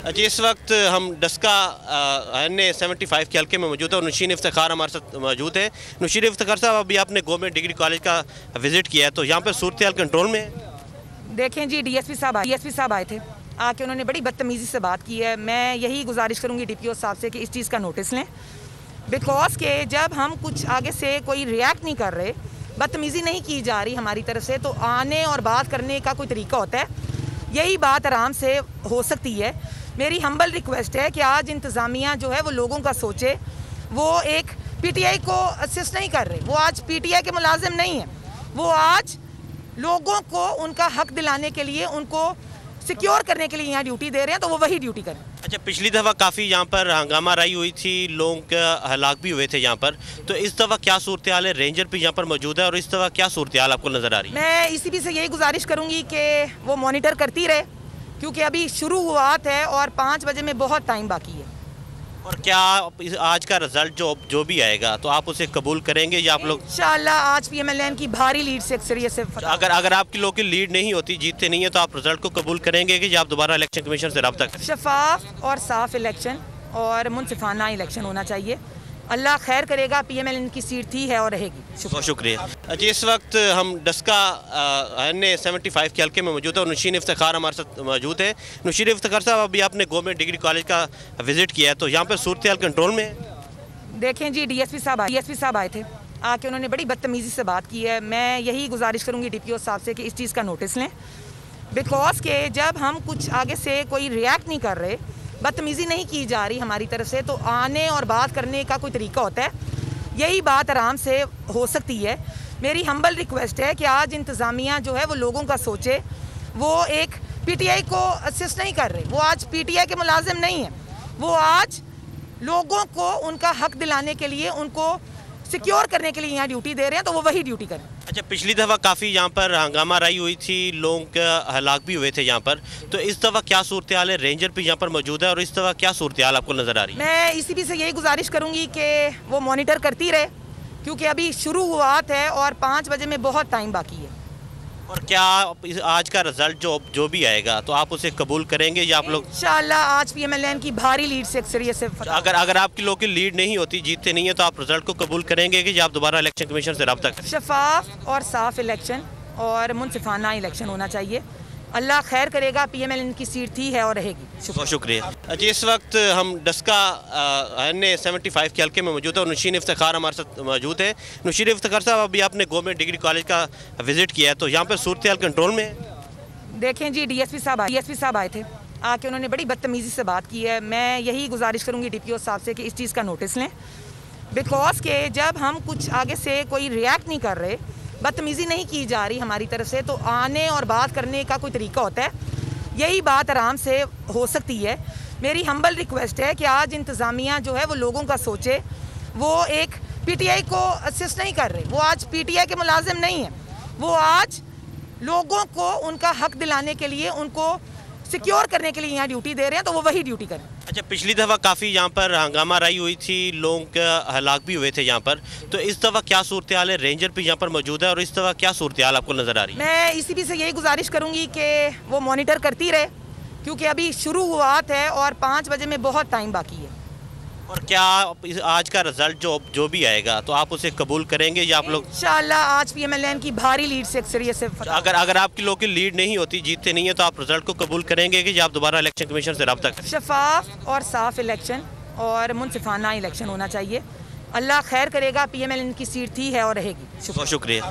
जी, इस वक्त हम डस्का NA-75 के हल्के में मौजूद है और नशीन इफ्तिखार हमारे साथ मौजूद है। नशीन इफ्तिखार साहब, अभी आपने गवर्नमेंट डिग्री कॉलेज का विजिट किया है, तो यहाँ पर सूरत-ए-हाल कंट्रोल में है? देखें जी, डीएसपी साहब आए थे, आके उन्होंने बड़ी बदतमीज़ी से बात की है। मैं यही गुजारिश करूँगी DPO साहब से कि इस चीज़ का नोटिस लें, बिकॉज के जब हम कुछ आगे से कोई रिएक्ट नहीं कर रहे, बदतमीज़ी नहीं की जा रही हमारी तरफ से, तो आने और बात करने का कोई तरीका होता है। यही बात आराम से हो सकती है। मेरी हम्बल रिक्वेस्ट है कि आज इंतज़ामिया जो है वो लोगों का सोचे। वो एक PTI को असिस्ट नहीं कर रहे, वो आज PTI के मुलाजिम नहीं है, वो आज लोगों को उनका हक दिलाने के लिए, उनको सिक्योर करने के लिए यहाँ ड्यूटी दे रहे हैं, तो वो वही ड्यूटी करें। अच्छा, पिछली दफ़ा काफ़ी यहाँ पर हंगामा राई हुई थी, लोगों के हलाक भी हुए थे यहाँ पर, तो इस दफ़ा क्या सूरत हाल है? रेंजर भी यहाँ पर मौजूद है और इस दफ़ा क्या सूरत हाल आपको नज़र आ रही है? मैं इसी से यही गुजारिश करूँगी कि वो मॉनिटर करती रहे, क्योंकि अभी शुरुआत है और 5 बजे में बहुत टाइम बाकी है। और क्या आज का रिजल्ट जो भी आएगा तो आप उसे कबूल करेंगे या आप लोग? इंशाल्लाह आज PMLN की भारी लीड से अक्सरियत से। अगर आपकी लोग की लीड नहीं होती, जीतते नहीं है, तो आप रिजल्ट को कबूल करेंगे कि आप दोबारा इलेक्शन कमीशन से रब्ता करें? शफाफ और साफ इलेक्शन और मुनसिफाना इलेक्शन होना चाहिए। अल्लाह खैर करेगा। PMLN की सीट थी, है और रहेगी। बहुत शुक्रिया जी। इस वक्त हम डस्का NA-75 के हल्के में मौजूद है और नशीन इफ्तिखार हमारे साथ मौजूद है। नशीन इफ्तिखार साहब, अभी आपने गवर्नमेंट डिग्री कॉलेज का विजिट किया है, तो यहाँ पर सूरत-ए-हाल कंट्रोल में है? देखें जी, DSP साहब आए थे, आके उन्होंने बड़ी बदतमीज़ी से बात की है। मैं यही गुजारिश करूँगी DPO साहब से कि इस चीज़ का नोटिस लें, बिकॉज के जब हम कुछ आगे से कोई रिएक्ट नहीं कर रहे, बदतमीज़ी नहीं की जा रही हमारी तरफ से, तो आने और बात करने का कोई तरीका होता है। यही बात आराम से हो सकती है। मेरी हम्बल रिक्वेस्ट है कि आज इंतज़ामिया जो है वो लोगों का सोचे। वो एक PTI को असिस्ट नहीं कर रहे, वो आज PTI के मुलाजिम नहीं है, वो आज लोगों को उनका हक दिलाने के लिए, उनको सिक्योर करने के लिए यहाँ ड्यूटी दे रहे हैं, तो वो वही ड्यूटी करें। अच्छा, पिछली दफ़ा काफ़ी यहाँ पर हंगामा राई हुई थी, लोगों के हलाक भी हुए थे यहाँ पर, तो इस दफ़ा क्या सूरत हाल है? रेंजर भी यहाँ पर मौजूद है और इस दफ़ा क्या सूरत हाल आपको नज़र आ रही है? मैं इसी से यही गुजारिश करूँगी कि वो मॉनिटर करती रहे, क्योंकि अभी शुरुआत है और 5 बजे में बहुत टाइम बाकी है। और क्या आज का रिजल्ट जो भी आएगा तो आप उसे कबूल करेंगे या आप लोग? इंशाल्लाह आज PMLN की भारी लीड से अक्सरियत से। अगर आपकी लोग की लीड नहीं होती, जीतते नहीं है, तो आप रिजल्ट को कबूल करेंगे कि आप दोबारा इलेक्शन कमीशन से रब्ता करें? शफाफ और साफ इलेक्शन और मुनसिफाना इलेक्शन होना चाहिए। अल्लाह खैर करेगा। PMLN की सीट थी, है और रहेगी। बहुत शुक्रिया जी। इस वक्त हम डस्का NA-75 के हल्के में मौजूद है और नशीन इफ्तिखार हमारे साथ मौजूद है। नशीन इफ्तिखार साहब, अभी आपने गवर्नमेंट डिग्री कॉलेज का विजिट किया है, तो यहाँ पर सूरत-ए-हाल कंट्रोल में है? देखें जी, DSP साहब आए थे, आके उन्होंने बड़ी बदतमीज़ी से बात की है। मैं यही गुजारिश करूँगी DPO साहब से कि इस चीज़ का नोटिस लें, बिकॉज के जब हम कुछ आगे से कोई रिएक्ट नहीं कर रहे, बदतमीज़ी नहीं की जा रही हमारी तरफ से, तो आने और बात करने का कोई तरीका होता है। यही बात आराम से हो सकती है। मेरी हम्बल रिक्वेस्ट है कि आज इंतज़ामिया जो है वो लोगों का सोचे। वो एक PTI को असिस्ट नहीं कर रहे, वो आज PTI के मुलाजिम नहीं है, वो आज लोगों को उनका हक दिलाने के लिए, उनको सिक्योर करने के लिए यहाँ ड्यूटी दे रहे हैं, तो वो वही ड्यूटी करें। अच्छा, पिछली दफ़ा काफ़ी यहाँ पर हंगामा राई हुई थी, लोगों के हलाक भी हुए थे यहाँ पर, तो इस दफ़ा क्या सूरत हाल है? रेंजर भी यहाँ पर मौजूद है और इस दफ़ा क्या सूरत हाल आपको नज़र आ रही है? मैं इसी से यही गुजारिश करूँगी कि वो मॉनिटर करती रहे, क्योंकि अभी शुरुआत है और 5 बजे में बहुत टाइम बाकी है। और क्या आज का रिजल्ट जो भी आएगा तो आप उसे कबूल करेंगे या आप लोग? इंशाल्लाह आज PMLN की भारी लीड से अक्सरियत से। अगर आपकी लोग की लीड नहीं होती, जीतते नहीं है, तो आप रिजल्ट को कबूल करेंगे कि आप दोबारा इलेक्शन कमीशन से रब्ता करें? शफाफ और साफ इलेक्शन और मुनसिफाना इलेक्शन होना चाहिए। अल्लाह खैर करेगा। PMLN की सीट थी, है और रहेगी। बहुत शुक्रिया।